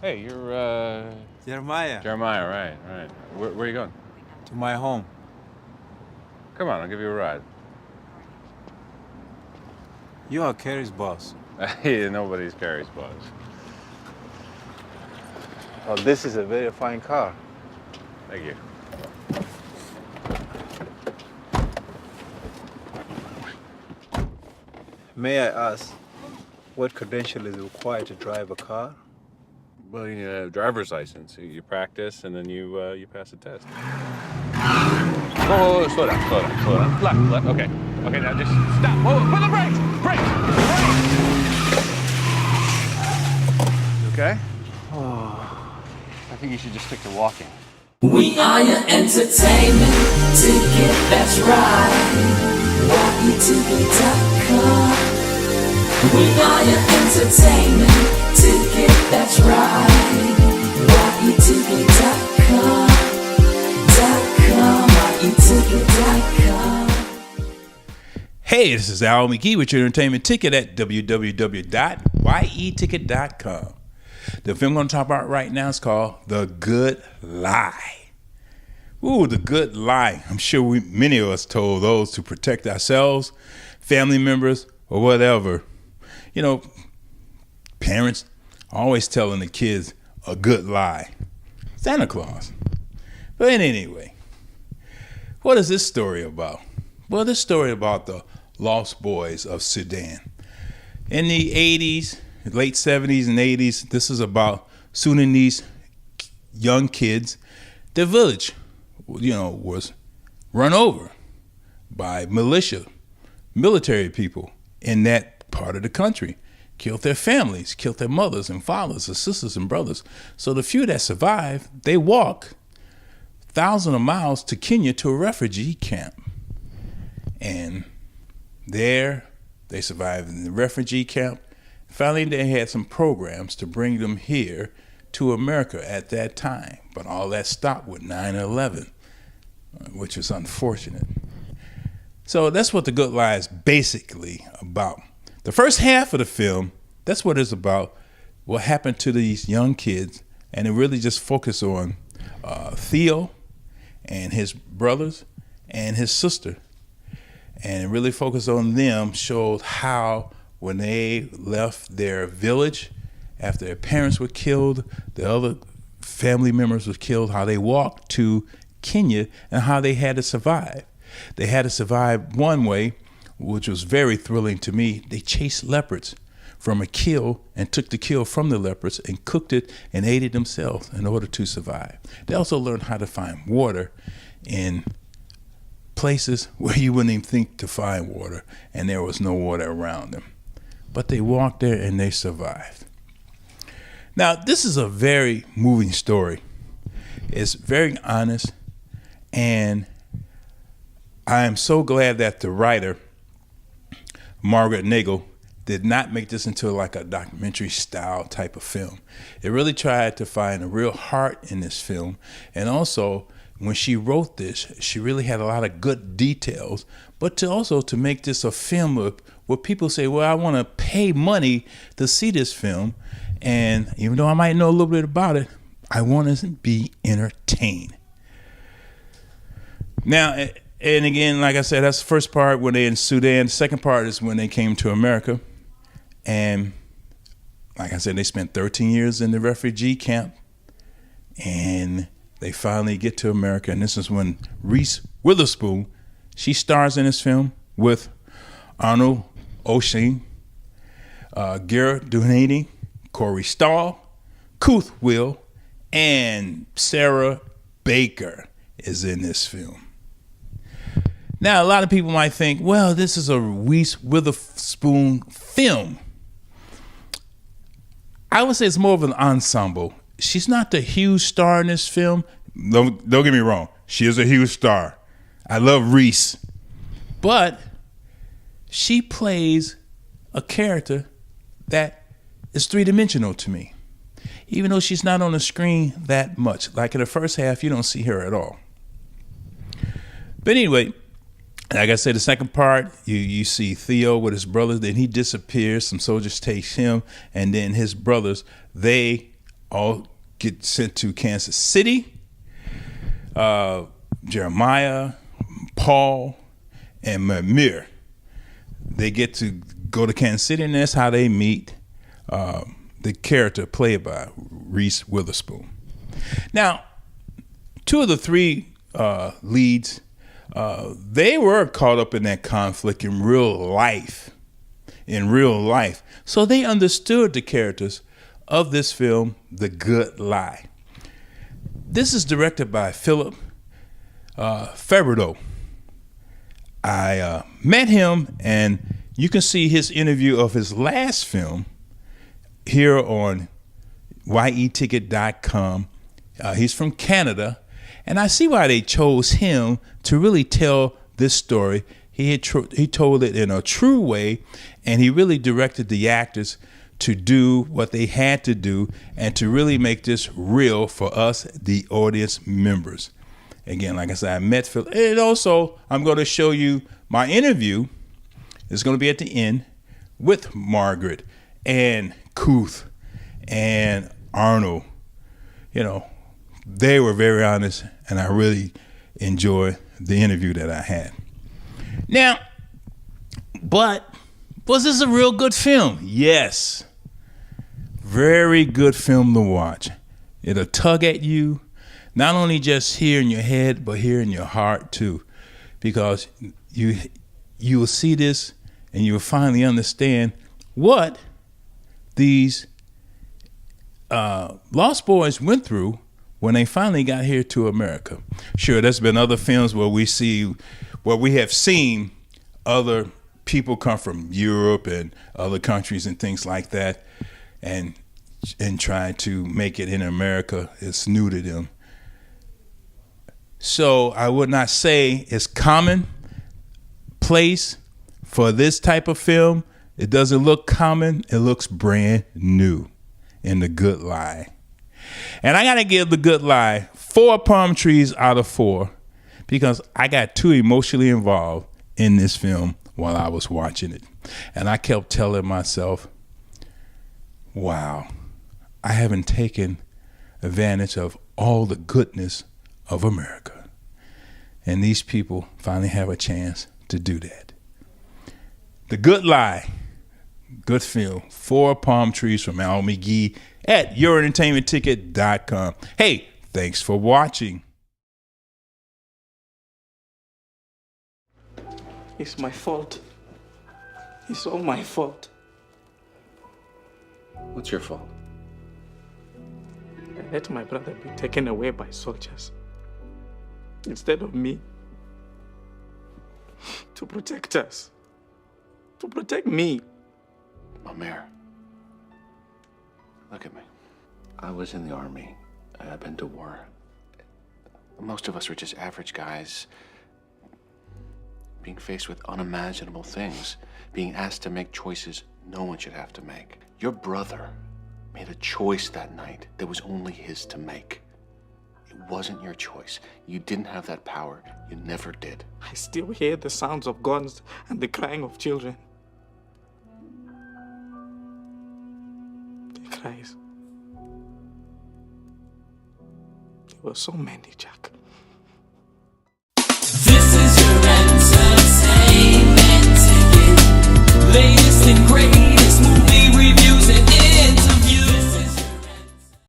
Hey, you're, Jeremiah. Jeremiah, right. Where are you going? To my home. Come on, I'll give you a ride. You are Carrie's boss. Hey, nobody's Carrie's boss. Oh, this is a very fine car. Thank you. May I ask, what credential is required to drive a car? Well, you need a driver's license. You practice, and then you pass the test. Whoa, slow down. Left. Okay, now just stop. Whoa, put the brakes! Brakes! You okay? Oh. I think you should just stick to walking. We are your entertainment ticket, that's right. YETV.com. We are your entertainment ticket, that's right. YETV.com. YETV.com. Hey, this is Al McGee with your entertainment ticket at www.yeticket.com. The film I'm going to talk about right now is called The Good Lie. Ooh, The Good Lie. I'm sure many of us told those to protect ourselves, family members, or whatever. You know, parents always telling the kids a good lie. Santa Claus. But anyway, what is this story about? Well, this story about the Lost Boys of Sudan. In the 80s, late 70s and 80s, this is about Sudanese young kids. Their village, was run over by military people in that part of the country. Killed their families, killed their mothers and fathers, their sisters and brothers. So the few that survived, they walk thousands of miles to Kenya to a refugee camp. And there they survived in the refugee camp. Finally, they had some programs to bring them here to America at that time. But all that stopped with 9/11, which is unfortunate. So that's what The Good Lie is basically about. The first half of the film, that's what it's about, what happened to these young kids. And it really just focused on Theo and his brothers and his sister. And it really focused on them, showed how when they left their village after their parents were killed, the other family members were killed, how they walked to Kenya and how they had to survive. They had to survive one way, which was very thrilling to me. They chased leopards from a kill and took the kill from the leopards and cooked it and ate it themselves in order to survive. They also learned how to find water in places where you wouldn't even think to find water, and there was no water around them. But they walked there and they survived. Now, this is a very moving story. It's very honest, and I am so glad that the writer, Margaret Nagle, did not make this into like a documentary style type of film. It really tried to find a real heart in this film. And also, when she wrote this, she really had a lot of good details, but to make this a film where people say, well, I want to pay money to see this film. And even though I might know a little bit about it, I want to be entertained. Now, and again, like I said, that's the first part when they're in Sudan. The second part is when they came to America. And like I said, they spent 13 years in the refugee camp. And they finally get to America. And this is when Resse Witherspoon, she stars in this film with Arnold, Oceng, Duany, Corey Stahl, Kuoth, Wiel, and Sarah Baker is in this film. Now, a lot of people might think, well, this is a Resse Witherspoon film. I would say it's more of an ensemble. She's not the huge star in this film. Don't get me wrong. She is a huge star. I love Reese. But she plays a character that is three-dimensional to me. Even though she's not on the screen that much. Like in the first half, you don't see her at all. But anyway, like I said, the second part, you see Theo with his brothers. Then he disappears. Some soldiers take him. And then his brothers, they all get sent to Kansas City. Jeremiah, Paul, and Mamir, they get to go to Kansas City, and that's how they meet the character played by Resse Witherspoon. Now, two of the three leads, they were caught up in that conflict in real life. So they understood the characters of this film, The Good Lie. This is directed by Philippe Falardeau. I met him, and you can see his interview of his last film here on yeticket.com. He's from Canada, and I see why they chose him to really tell this story. He told it in a true way, and he really directed the actors to do what they had to do and to really make this real for us, the audience members. Again, like I said, I met Phil. And also, I'm going to show you my interview. It's going to be at the end with Margaret and Kuoth and Arnold. You know, they were very honest, and I really enjoyed the interview that I had. Now, but was this a real good film? Yes. Very good film to watch. It'll tug at you, not only just here in your head, but here in your heart too. Because you will see this and you will finally understand what these Lost Boys went through when they finally got here to America. Sure, there's been other films where we have seen other people come from Europe and other countries and things like that, and try to make it in America. It's new to them. So I would not say it's common place for this type of film. It doesn't look common. It looks brand new in The Good Lie. And I got to give The Good Lie 4 palm trees out of 4 because I got too emotionally involved in this film while I was watching it. And I kept telling myself, wow, I haven't taken advantage of all the goodness of America. And these people finally have a chance to do that. The Good Lie, good film, 4 palm trees from Al McGee at review-Entertainmnet.com. Hey, thanks for watching. It's my fault. It's all my fault. What's your fault? I let my brother be taken away by soldiers instead of me. To protect us. To protect me. Amir, look at me. I was in the army. I've been to war. Most of us were just average guys being faced with unimaginable things, being asked to make choices no one should have to make. Your brother made a choice that night that was only his to make. It wasn't your choice. You didn't have that power. You never did. I still hear the sounds of guns and the crying of children. The cries. There were so many, Jack. This is your entertainment ticket. Latest and greatest.